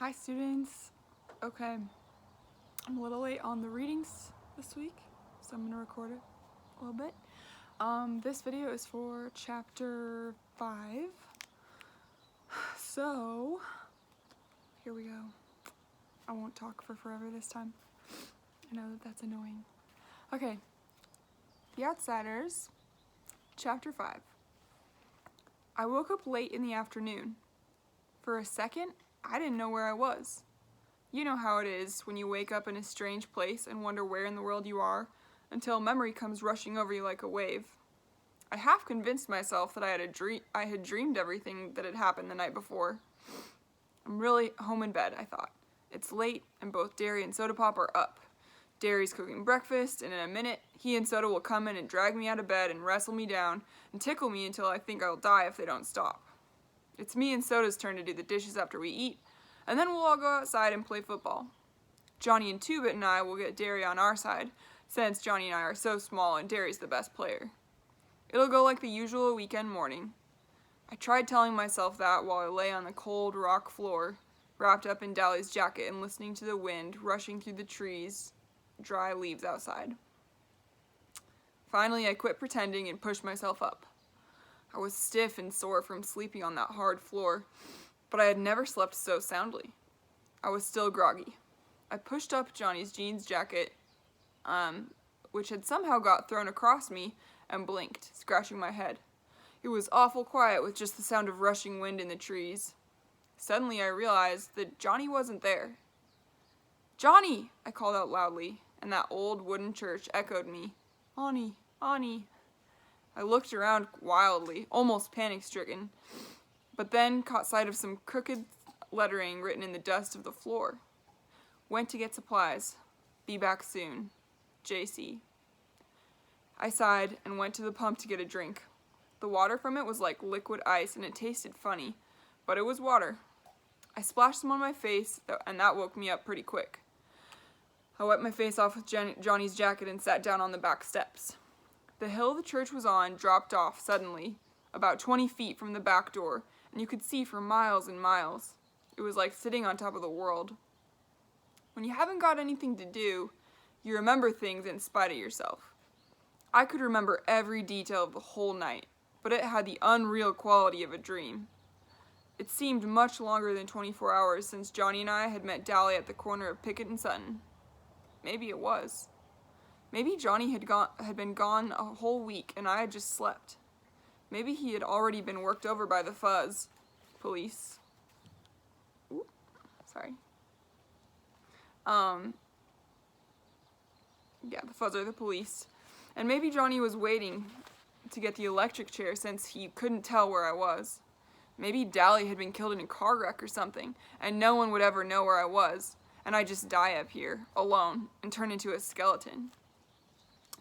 Hi students. Okay, I'm a little late on the readings this week, so I'm going to record it a little bit. This video is for chapter 5. So, here we go. I won't talk for forever this time. I know that's annoying. Okay, The Outsiders, chapter 5. I woke up late in the afternoon. For a second, I didn't know where I was. You know how it is when you wake up in a strange place and wonder where in the world you are, until memory comes rushing over you like a wave. I half convinced myself that I had dreamed everything that had happened the night before. I'm really home in bed, I thought. It's late, and both Derry and Soda Pop are up. Derry's cooking breakfast, and in a minute, he and Soda will come in and drag me out of bed and wrestle me down and tickle me until I think I'll die if they don't stop. It's me and Soda's turn to do the dishes after we eat, and then we'll all go outside and play football. Johnny and Two-Bit and I will get Derry on our side, since Johnny and I are so small and Derry's the best player. It'll go like the usual weekend morning. I tried telling myself that while I lay on the cold rock floor, wrapped up in Dally's jacket and listening to the wind rushing through the trees, dry leaves outside. Finally, I quit pretending and pushed myself up. I was stiff and sore from sleeping on that hard floor, but I had never slept so soundly. I was still groggy. I pushed up Johnny's jeans jacket, which had somehow got thrown across me, and blinked, scratching my head. It was awful quiet with just the sound of rushing wind in the trees. Suddenly I realized that Johnny wasn't there. "Johnny!" I called out loudly, and that old wooden church echoed me. "Ani, Ani." I looked around wildly, almost panic-stricken, but then caught sight of some crooked lettering written in the dust of the floor. Went to get supplies. Be back soon. JC. I sighed and went to the pump to get a drink. The water from it was like liquid ice and it tasted funny, but it was water. I splashed some on my face, and that woke me up pretty quick. I wiped my face off with Johnny's jacket and sat down on the back steps. The hill the church was on dropped off suddenly, about 20 feet from the back door, and you could see for miles and miles. It was like sitting on top of the world. When you haven't got anything to do, you remember things in spite of yourself. I could remember every detail of the whole night, but it had the unreal quality of a dream. It seemed much longer than 24 hours since Johnny and I had met Dally at the corner of Pickett and Sutton. Maybe it was. Maybe Johnny had been gone a whole week and I had just slept. Maybe he had already been worked over by the fuzz. Police. Ooh, sorry. The fuzz are the police. And maybe Johnny was waiting to get the electric chair since he couldn't tell where I was. Maybe Dally had been killed in a car wreck or something, and no one would ever know where I was, and I'd just die up here, alone, and turn into a skeleton.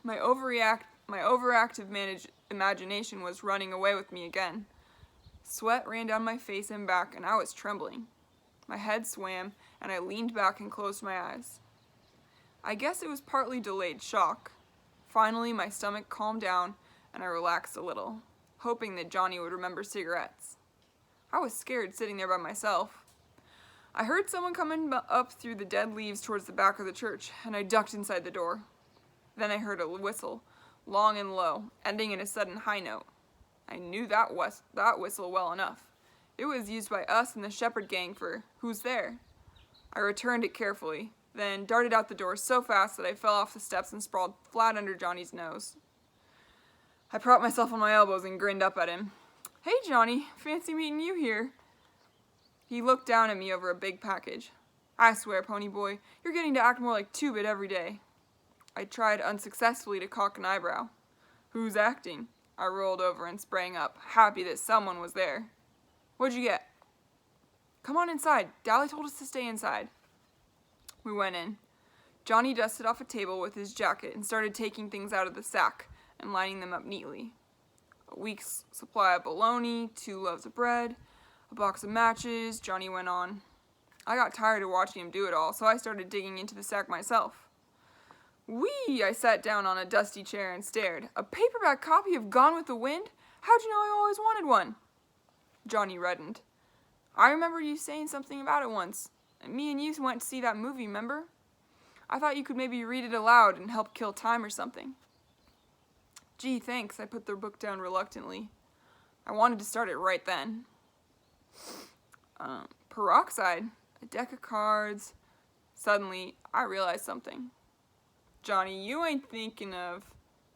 My overactive imagination was running away with me again. Sweat ran down my face and back, and I was trembling. My head swam, and I leaned back and closed my eyes. I guess it was partly delayed shock. Finally, my stomach calmed down, and I relaxed a little, hoping that Johnny would remember cigarettes. I was scared sitting there by myself. I heard someone coming up through the dead leaves towards the back of the church, and I ducked inside the door. Then I heard a whistle, long and low, ending in a sudden high note. I knew that whistle well enough. It was used by us and the Shepherd gang for "Who's there?" I returned it carefully, then darted out the door so fast that I fell off the steps and sprawled flat under Johnny's nose. I propped myself on my elbows and grinned up at him. "Hey, Johnny, fancy meeting you here." He looked down at me over a big package. "I swear, pony boy, you're getting to act more like Two-Bit every day." I tried unsuccessfully to cock an eyebrow. "Who's acting?" I rolled over and sprang up, happy that someone was there. "What'd you get?" "Come on inside. Dally told us to stay inside." We went in. Johnny dusted off a table with his jacket and started taking things out of the sack and lining them up neatly. A week's supply of bologna, 2 loaves of bread, a box of matches, Johnny went on. I got tired of watching him do it all, so I started digging into the sack myself. "Whee!" I sat down on a dusty chair and stared. "A paperback copy of Gone with the Wind? How'd you know I always wanted one?" Johnny reddened. "I remember you saying something about it once." Me and you went to see that movie, remember? I thought you could maybe read it aloud and help kill time or something. Gee, thanks, I put the book down reluctantly. I wanted to start it right then. Peroxide, a deck of cards. Suddenly, I realized something. Johnny, you ain't thinking of...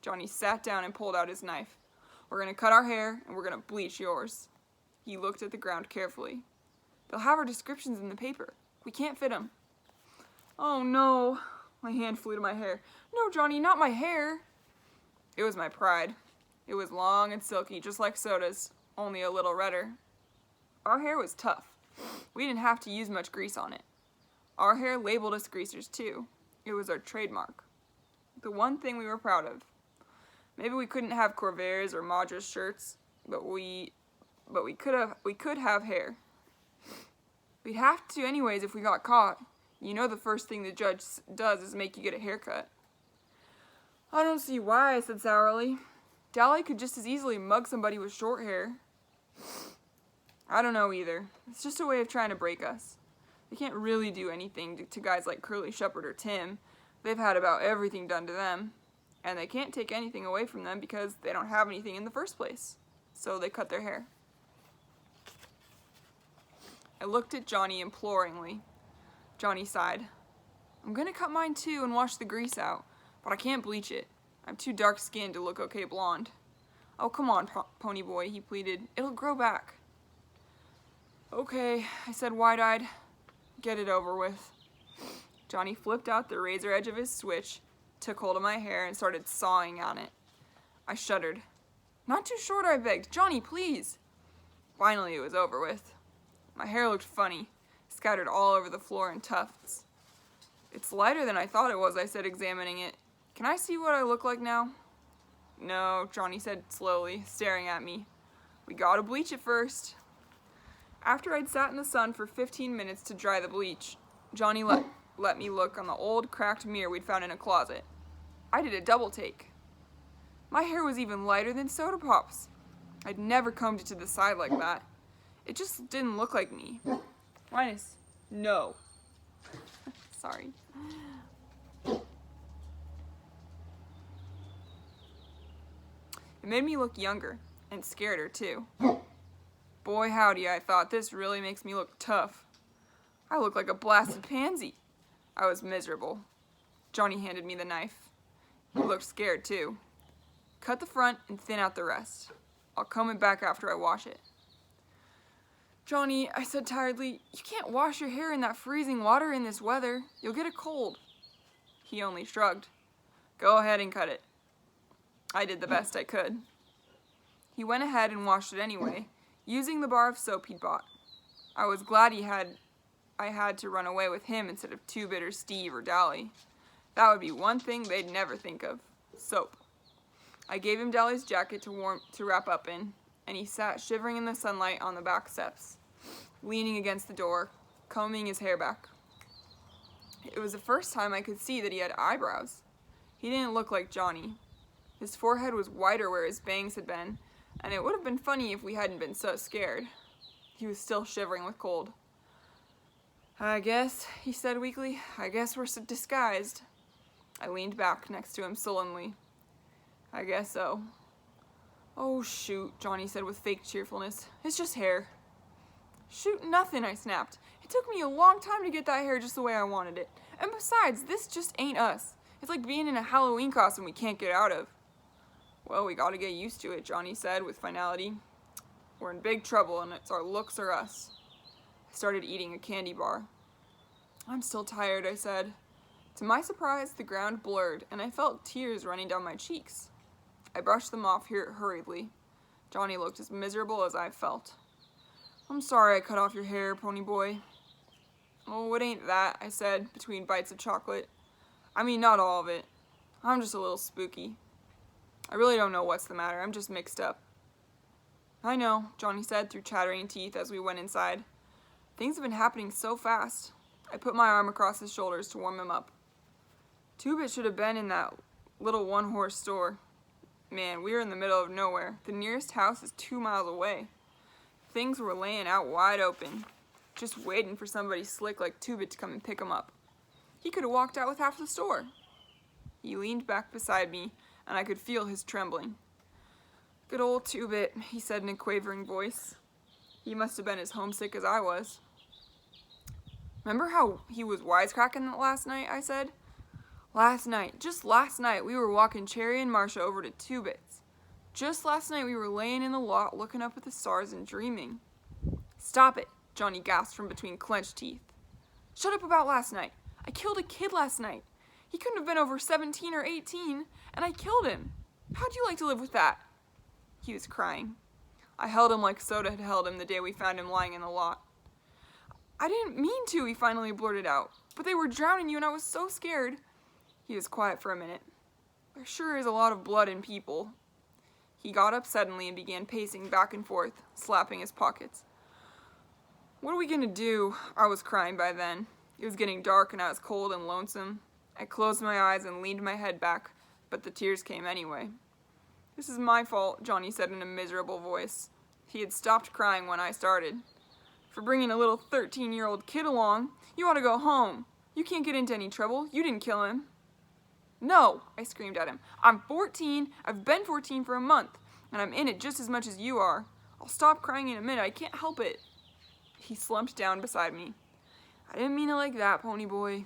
Johnny sat down and pulled out his knife. We're gonna cut our hair, and we're gonna bleach yours. He looked at the ground carefully. They'll have our descriptions in the paper. We can't fit them. Oh no. My hand flew to my hair. No, Johnny, not my hair. It was my pride. It was long and silky, just like Soda's, only a little redder. Our hair was tough. We didn't have to use much grease on it. Our hair labeled us greasers too. It was our trademark. The one thing we were proud of. Maybe we couldn't have Corvairs or Madras shirts, but we could have hair. We'd have to anyways if we got caught. You know the first thing the judge does is make you get a haircut. I don't see why, I said sourly. Dally could just as easily mug somebody with short hair. I don't know either. It's just a way of trying to break us. They can't really do anything to guys like Curly Shepherd or Tim. They've had about everything done to them. And they can't take anything away from them because they don't have anything in the first place. So they cut their hair. I looked at Johnny imploringly. Johnny sighed. I'm gonna cut mine too and wash the grease out, but I can't bleach it. I'm too dark-skinned to look okay blonde. Oh, come on, Pony Boy, he pleaded. It'll grow back. Okay, I said wide-eyed. Get it over with. Johnny flipped out the razor edge of his switch, took hold of my hair, and started sawing on it. I shuddered. Not too short, I begged. Johnny, please. Finally, it was over with. My hair looked funny, scattered all over the floor in tufts. It's lighter than I thought it was, I said, examining it. Can I see what I look like now? No, Johnny said slowly, staring at me. We gotta bleach it first. After I'd sat in the sun for 15 minutes to dry the bleach, Johnny let me look on the old cracked mirror we'd found in a closet. I did a double take. My hair was even lighter than Soda Pop's. I'd never combed it to the side like that. It just didn't look like me. Linus, no. Sorry. It made me look younger, and scareder too. Boy howdy, I thought, this really makes me look tough. I look like a blasted pansy. I was miserable. Johnny handed me the knife. He looked scared too. Cut the front and thin out the rest. I'll comb it back after I wash it. Johnny, I said tiredly, you can't wash your hair in that freezing water in this weather. You'll get a cold. He only shrugged. Go ahead and cut it. I did the best I could. He went ahead and washed it anyway, using the bar of soap he'd bought. I was glad I had to run away with him instead of Two-Bitter Steve or Dally. That would be one thing they'd never think of. Soap. I gave him Dally's jacket to wrap up in, and he sat shivering in the sunlight on the back steps, leaning against the door, combing his hair back. It was the first time I could see that he had eyebrows. He didn't look like Johnny. His forehead was whiter where his bangs had been, and it would have been funny if we hadn't been so scared. He was still shivering with cold. I guess, he said weakly, I guess we're disguised. I leaned back next to him sullenly. I guess so. Oh, shoot, Johnny said with fake cheerfulness. It's just hair. Shoot nothing, I snapped. It took me a long time to get that hair just the way I wanted it. And besides, this just ain't us. It's like being in a Halloween costume we can't get out of. Well, we gotta get used to it, Johnny said with finality. We're in big trouble and it's our looks or us. I started eating a candy bar. I'm still tired, I said. To my surprise, the ground blurred and I felt tears running down my cheeks. I brushed them off hurriedly. Johnny looked as miserable as I felt. I'm sorry I cut off your hair, Pony Boy. Oh, it ain't that, I said, between bites of chocolate. I mean, not all of it. I'm just a little spooky. I really don't know what's the matter. I'm just mixed up. I know, Johnny said through chattering teeth as we went inside. Things have been happening so fast. I put my arm across his shoulders to warm him up. Two-Bit should have been in that little one-horse store. Man, we were in the middle of nowhere. The nearest house is 2 miles away. Things were laying out wide open. just waiting for somebody slick like Two-Bit to come and pick him up. He could have walked out with half the store. He leaned back beside me, and I could feel his trembling. "Good old Two-Bit," he said in a quavering voice. He must have been as homesick as I was. "Remember how he was wisecracking last night?" I said. Just last night, we were walking Cherry and Marcia over to Two-Bit's. Just last night, we were laying in the lot looking up at the stars and dreaming." "Stop it," Johnny gasped from between clenched teeth. "Shut up about last night. I killed a kid last night. He couldn't have been over 17 or 18, and I killed him. How'd you like to live with that?" He was crying. I held him like Soda had held him the day we found him lying in the lot. "I didn't mean to," he finally blurted out, "but they were drowning you and I was so scared." He was quiet for a minute. "There sure is a lot of blood in people." He got up suddenly and began pacing back and forth, slapping his pockets. "What are we gonna do?" I was crying by then. It was getting dark and I was cold and lonesome. I closed my eyes and leaned my head back, but the tears came anyway. "This is my fault," Johnny said in a miserable voice. He had stopped crying when I started. "For bringing a little 13-year-old kid along. You ought to go home. You can't get into any trouble. You didn't kill him." "No," I screamed at him. "I'm 14. I've been 14 for a month, and I'm in it just as much as you are. I'll stop crying in a minute. I can't help it." He slumped down beside me. "I didn't mean it like that, Pony Boy.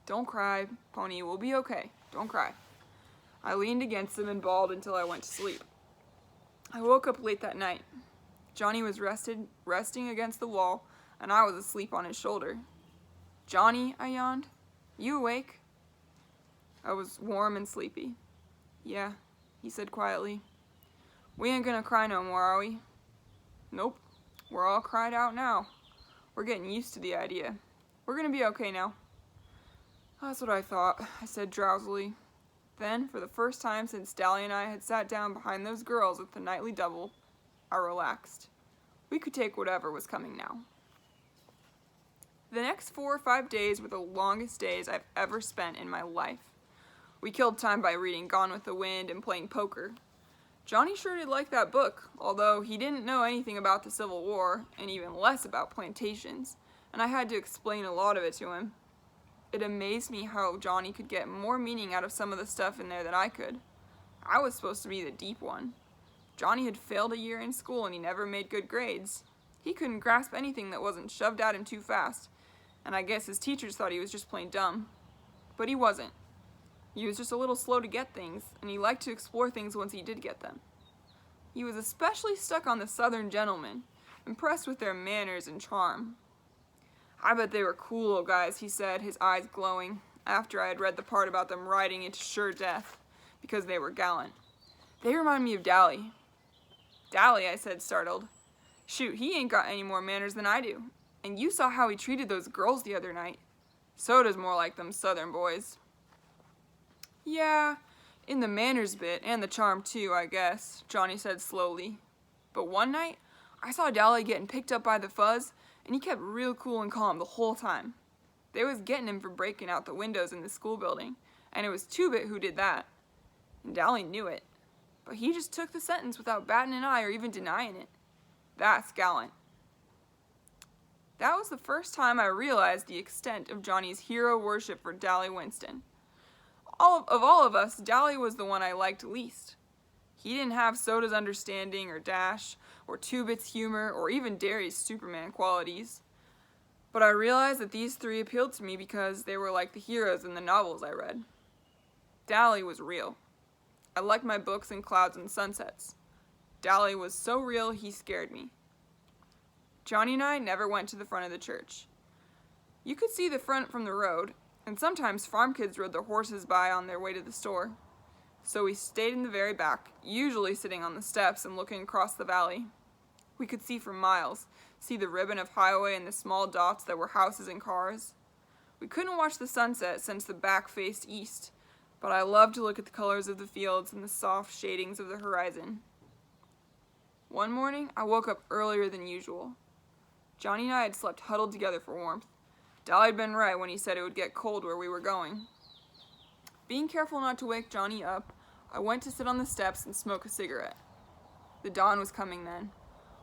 Don't cry, Pony. We'll be okay. Don't cry." I leaned against him and bawled until I went to sleep. I woke up late that night. Johnny was resting against the wall, and I was asleep on his shoulder. "Johnny," I yawned, "you awake?" I was warm and sleepy. "Yeah," he said quietly. "We ain't gonna cry no more, are we?" "Nope. We're all cried out now. We're getting used to the idea. We're gonna be okay now." "That's what I thought," I said drowsily. Then, for the first time since Dally and I had sat down behind those girls at the nightly double, I relaxed. We could take whatever was coming now. The next 4 or 5 days were the longest days I've ever spent in my life. We killed time by reading Gone with the Wind and playing poker. Johnny sure did like that book, although he didn't know anything about the Civil War, and even less about plantations, and I had to explain a lot of it to him. It amazed me how Johnny could get more meaning out of some of the stuff in there than I could. I was supposed to be the deep one. Johnny had failed a year in school and he never made good grades. He couldn't grasp anything that wasn't shoved at him too fast, and I guess his teachers thought he was just plain dumb. But he wasn't. He was just a little slow to get things, and he liked to explore things once he did get them. He was especially stuck on the Southern gentlemen, impressed with their manners and charm. "I bet they were cool old guys," he said, his eyes glowing, after I had read the part about them riding into sure death, because they were gallant. "They remind me of Dally." "Dally?" I said, startled. "Shoot, he ain't got any more manners than I do. And you saw how he treated those girls the other night. Soda's more like them Southern boys." "Yeah, in the manners bit, and the charm too, I guess," Johnny said slowly. "But one night, I saw Dally getting picked up by the fuzz, and he kept real cool and calm the whole time. They was getting him for breaking out the windows in the school building, and it was Two-Bit who did that. And Dally knew it. But he just took the sentence without batting an eye or even denying it. That's gallant." That was the first time I realized the extent of Johnny's hero worship for Dally Winston. Of all of us, Dally was the one I liked least. He didn't have Soda's understanding or dash, or Two-Bit's humor, or even Derry's Superman qualities. But I realized that these three appealed to me because they were like the heroes in the novels I read. Dally was real. I liked my books and clouds and sunsets. Dally was so real he scared me. Johnny and I never went to the front of the church. You could see the front from the road, and sometimes farm kids rode their horses by on their way to the store. So we stayed in the very back, usually sitting on the steps and looking across the valley. We could see for miles, see the ribbon of highway and the small dots that were houses and cars. We couldn't watch the sunset since the back faced east, but I loved to look at the colors of the fields and the soft shadings of the horizon. One morning, I woke up earlier than usual. Johnny and I had slept huddled together for warmth. Dally had been right when he said it would get cold where we were going. Being careful not to wake Johnny up, I went to sit on the steps and smoke a cigarette. The dawn was coming then.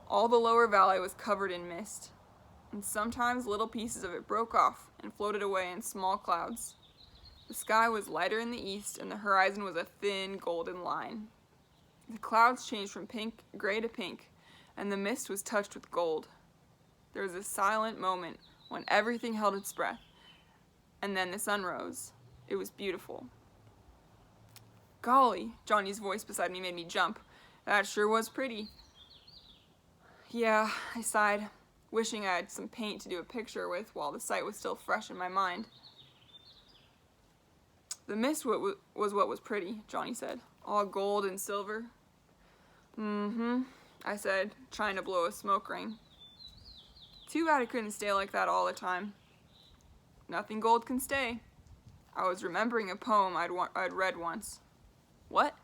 All the lower valley was covered in mist. and sometimes little pieces of it broke off and floated away in small clouds. The sky was lighter in the east, and the horizon was a thin golden line. The clouds changed from gray to pink, and the mist was touched with gold. There was a silent moment when everything held its breath, and then the sun rose. It was beautiful. Golly, Johnny's voice beside me made me jump. That sure was pretty. Yeah, I sighed, wishing I had some paint to do a picture with while the sight was still fresh in my mind. The mist was what was pretty, Johnny said. All gold and silver. Mm-hmm, I said, trying to blow a smoke ring. Too bad it couldn't stay like that all the time. Nothing gold can stay. I was remembering a poem I'd read once. What?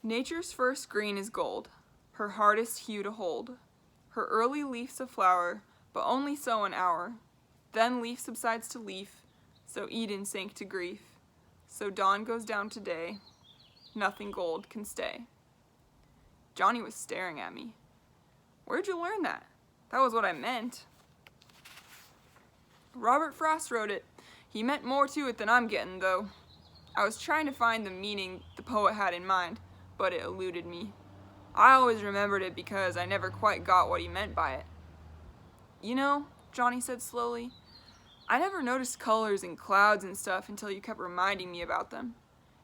Nature's first green is gold, her hardest hue to hold. Her early leaf's a flower, but only so an hour. Then leaf subsides to leaf, so Eden sank to grief. So dawn goes down to day, nothing gold can stay. Johnny was staring at me. Where'd you learn that? That was what I meant. Robert Frost wrote it. He meant more to it than I'm getting, though. I was trying to find the meaning the poet had in mind, but it eluded me. I always remembered it because I never quite got what he meant by it. You know, Johnny said slowly, I never noticed colors and clouds and stuff until you kept reminding me about them.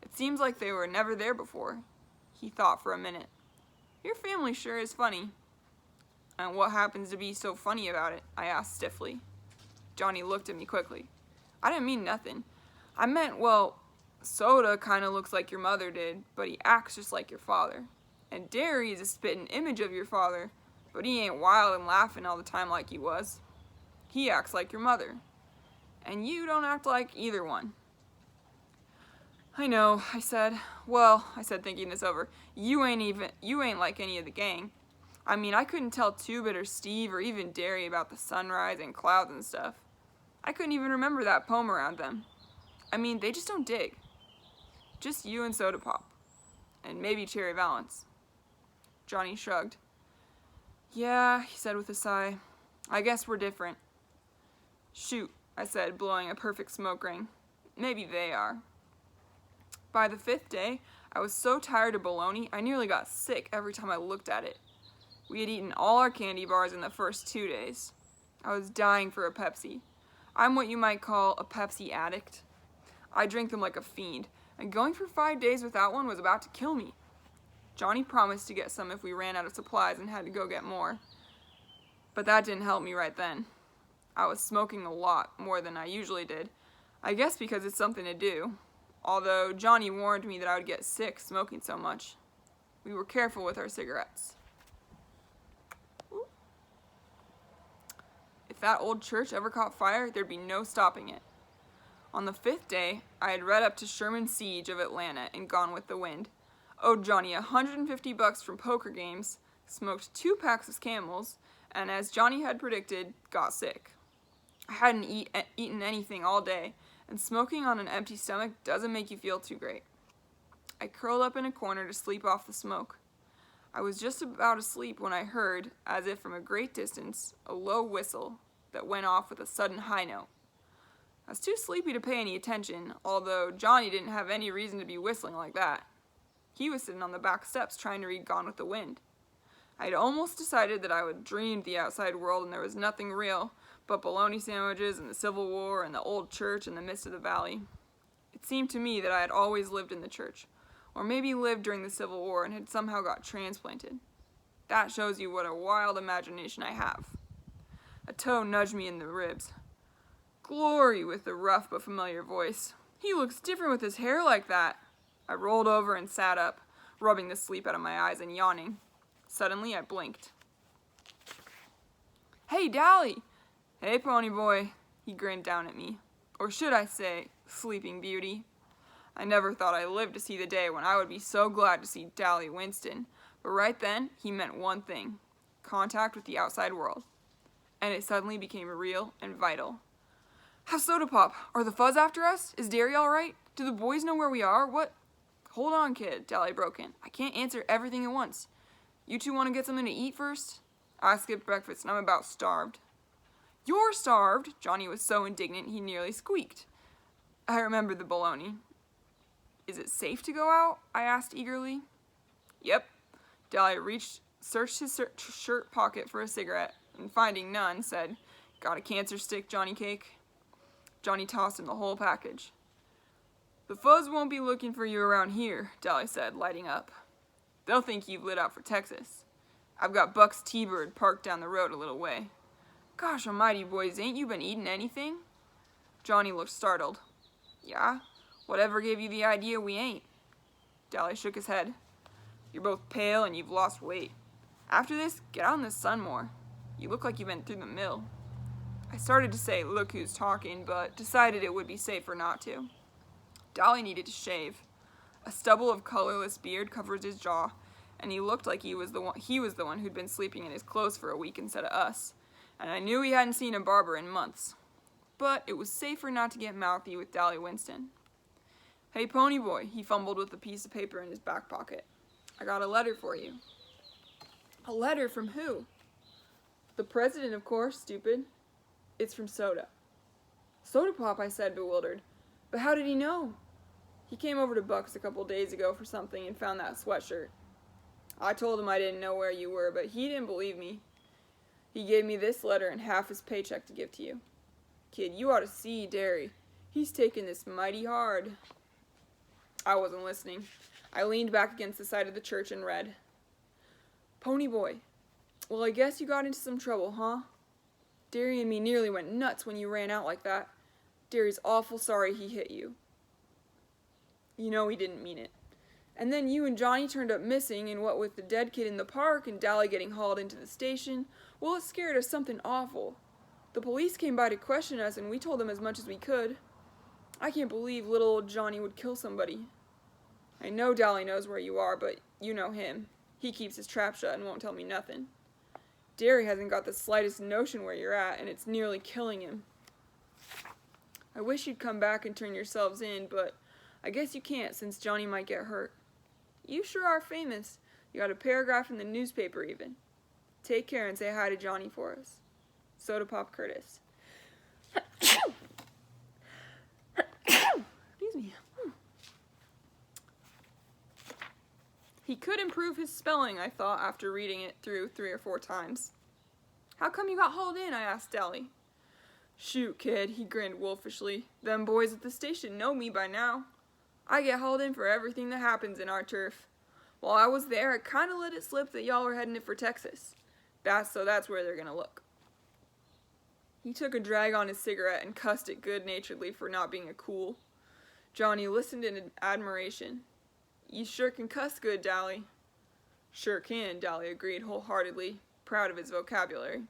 It seems like they were never there before. He thought for a minute. Your family sure is funny. And what happens to be so funny about it? I asked stiffly. Johnny looked at me quickly. I didn't mean nothing. I meant, well, Soda kind of looks like your mother did, but he acts just like your father. And Derry is a spitting image of your father, but he ain't wild and laughing all the time like he was. He acts like your mother. And you don't act like either one. I know, I said. Well, I said, thinking this over, you ain't like any of the gang. I mean, I couldn't tell Two-Bit or Steve or even Derry about the sunrise and clouds and stuff. I couldn't even remember that poem around them. I mean, they just don't dig. Just you and Soda Pop. And maybe Cherry Valance. Johnny shrugged. Yeah, he said with a sigh. I guess we're different. Shoot, I said, blowing a perfect smoke ring. Maybe they are. By the 5th day, I was so tired of bologna, I nearly got sick every time I looked at it. We had eaten all our candy bars in the first 2 days. I was dying for a Pepsi. I'm what you might call a Pepsi addict. I drink them like a fiend, and going for 5 days without one was about to kill me. Johnny promised to get some if we ran out of supplies and had to go get more. But that didn't help me right then. I was smoking a lot, more than I usually did. I guess because it's something to do. Although Johnny warned me that I would get sick smoking so much. We were careful with our cigarettes. If that old church ever caught fire, there'd be no stopping it. On the 5th day, I had read up to Sherman's siege of Atlanta and Gone with the Wind, owed Johnny $150 from poker games, smoked 2 packs of Camels, and as Johnny had predicted, got sick. I hadn't eaten anything all day, and smoking on an empty stomach doesn't make you feel too great. I curled up in a corner to sleep off the smoke. I was just about asleep when I heard, as if from a great distance, a low whistle that went off with a sudden high note. I was too sleepy to pay any attention, although Johnny didn't have any reason to be whistling like that. He was sitting on the back steps trying to read Gone with the Wind. I had almost decided that I would dream the outside world and there was nothing real but bologna sandwiches and the Civil War and the old church in the midst of the valley. It seemed to me that I had always lived in the church, or maybe lived during the Civil War and had somehow got transplanted. That shows you what a wild imagination I have. A toe nudged me in the ribs. Glory, with a rough but familiar voice. He looks different with his hair like that. I rolled over and sat up, rubbing the sleep out of my eyes and yawning. Suddenly, I blinked. Hey, Dally! Hey, pony boy. He grinned down at me. Or should I say, Sleeping Beauty. I never thought I'd live to see the day when I would be so glad to see Dally Winston, but right then, he meant one thing: contact with the outside world. And it suddenly became real and vital. How's Soda Pop? Are the Fuzz after us? Is Derry all right? Do the boys know where we are? What? Hold on, kid, Dally broke in. I can't answer everything at once. You two want to get something to eat first? I skipped breakfast and I'm about starved. You're starved. Johnny was so indignant he nearly squeaked. I remember the baloney. Is it safe to go out? I asked eagerly. Yep. Dahlia searched his shirt pocket for a cigarette, and finding none, said, Got a cancer stick, Johnny Cake? Johnny tossed him the whole package. The fuzz won't be looking for you around here, Dahlia said, lighting up. They'll think you've lit out for Texas. I've got Buck's T-Bird parked down the road a little way. Gosh almighty, boys, ain't you been eating anything? Johnny looked startled. Yeah? Whatever gave you the idea we ain't? Dahlia shook his head. You're both pale and you've lost weight. After this, get out in the sun more. You look like you've been through the mill. I started to say, look who's talking, but decided it would be safer not to. Dahlia needed to shave. A stubble of colorless beard covered his jaw, and he looked like he was the one who'd been sleeping in his clothes for a week instead of us, and I knew he hadn't seen a barber in months. But it was safer not to get mouthy with Dahlia Winston. Hey, pony boy, he fumbled with a piece of paper in his back pocket. I got a letter for you. A letter from who? The president, of course, stupid. It's from Soda. Soda Pop, I said, bewildered. But how did he know? He came over to Buck's a couple days ago for something and found that sweatshirt. I told him I didn't know where you were, but he didn't believe me. He gave me this letter and half his paycheck to give to you. Kid, you ought to see Derry. He's taking this mighty hard. I wasn't listening. I leaned back against the side of the church and read. Pony boy, well, I guess you got into some trouble, huh? Derry and me nearly went nuts when you ran out like that. Derry's awful sorry he hit you. You know he didn't mean it. And then you and Johnny turned up missing, and what with the dead kid in the park and Dahlia getting hauled into the station, well, it scared us something awful. The police came by to question us, and we told them as much as we could. I can't believe little old Johnny would kill somebody. I know Dahlia knows where you are, but you know him. He keeps his trap shut and won't tell me nothing. Derry hasn't got the slightest notion where you're at, and it's nearly killing him. I wish you'd come back and turn yourselves in, but I guess you can't since Johnny might get hurt. You sure are famous. You got a paragraph in the newspaper even. Take care and say hi to Johnny for us. Soda Pop Curtis. Excuse me. He could improve his spelling, I thought, after reading it through 3 or 4 times. How come you got hauled in? I asked Dahlia. Shoot, kid, he grinned wolfishly. Them boys at the station know me by now. I get hauled in for everything that happens in our turf. While I was there, I kind of let it slip that y'all were heading it for Texas. That's where they're gonna look. He took a drag on his cigarette and cussed it good-naturedly for not being a cool. Johnny listened in admiration. You sure can cuss good, Dahlia. Sure can, Dahlia agreed wholeheartedly, proud of his vocabulary.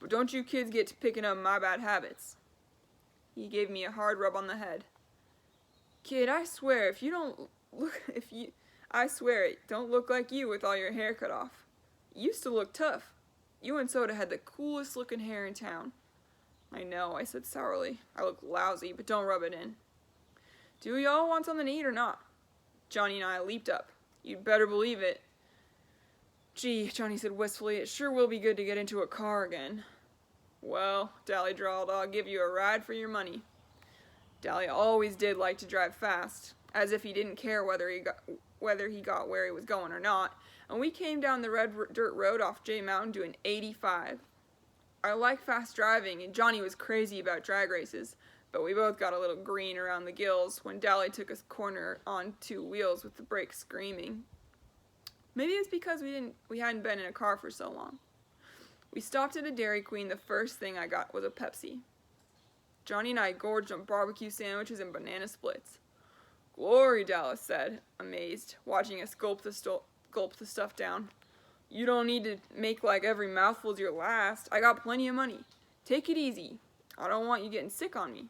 But don't you kids get to picking up my bad habits. He gave me a hard rub on the head. Kid, I swear, I swear it don't look like you with all your hair cut off. You used to look tough. You and Soda had the coolest looking hair in town. I know, I said sourly. I look lousy, but don't rub it in. Do y'all want something to eat or not? Johnny and I leaped up. You'd better believe it. Gee, Johnny said wistfully, it sure will be good to get into a car again. Well, Dahlia drawled, I'll give you a ride for your money. Dahlia always did like to drive fast, as if he didn't care whether he got where he was going or not, and we came down the red dirt road off J Mountain doing 85. I like fast driving, and Johnny was crazy about drag races, but we both got a little green around the gills when Dahlia took us corner on 2 wheels with the brakes screaming. Maybe it's because we hadn't been in a car for so long. We stopped at a Dairy Queen. The first thing I got was a Pepsi. Johnny and I gorged on barbecue sandwiches and banana splits. Glory, Dallas said, amazed, watching us gulp the stuff down. You don't need to make like every mouthful's your last. I got plenty of money. Take it easy. I don't want you getting sick on me.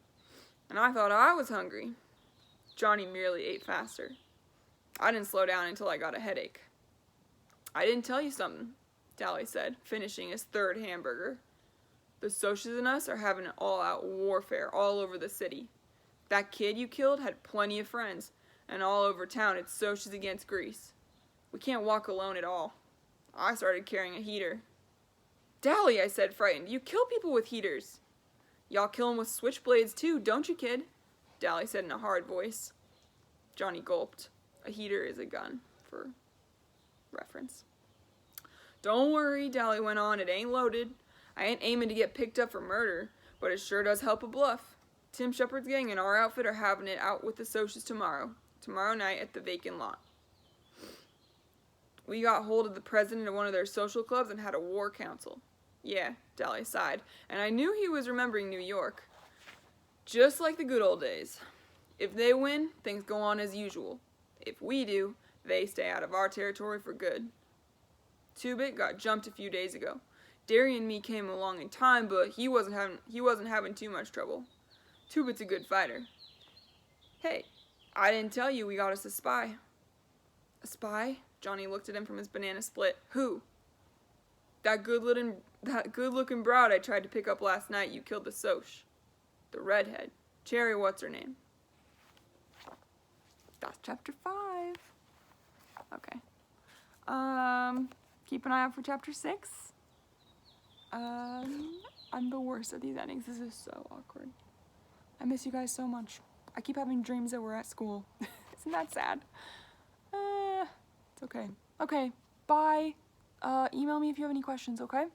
And I thought I was hungry. Johnny merely ate faster. I didn't slow down until I got a headache. I didn't tell you something, Dahlia said, finishing his 3rd hamburger. The Socias and us are having an all-out warfare all over the city. That kid you killed had plenty of friends, and all over town it's Socias against Grease. We can't walk alone at all. I started carrying a heater. Dally, I said, frightened. You kill people with heaters. Y'all kill 'em with switchblades too, don't you, kid? Dally said in a hard voice. Johnny gulped. A heater is a gun, for reference. Don't worry, Dally went on, it ain't loaded. I ain't aiming to get picked up for murder, but it sure does help a bluff. Tim Shepard's gang and our outfit are having it out with the Socias tomorrow night at the vacant lot. We got hold of the president of one of their social clubs and had a war council. Yeah, Dally sighed, and I knew he was remembering New York. Just like the good old days. If they win, things go on as usual. If we do, they stay out of our territory for good. Two-Bit got jumped a few days ago. Derry and me came along in time, but he wasn't having too much trouble. Two-Bit's a good fighter. Hey, I didn't tell you we got us a spy. A spy? Johnny looked at him from his banana split. Who? That good-looking broad I tried to pick up last night. You killed the Soch. The redhead. Cherry, what's her name? That's chapter 5. Okay. Keep an eye out for chapter 6. I'm the worst at these endings. This is so awkward. I miss you guys so much. I keep having dreams that we're at school. Isn't that sad? It's okay. Okay, bye. Email me if you have any questions, okay?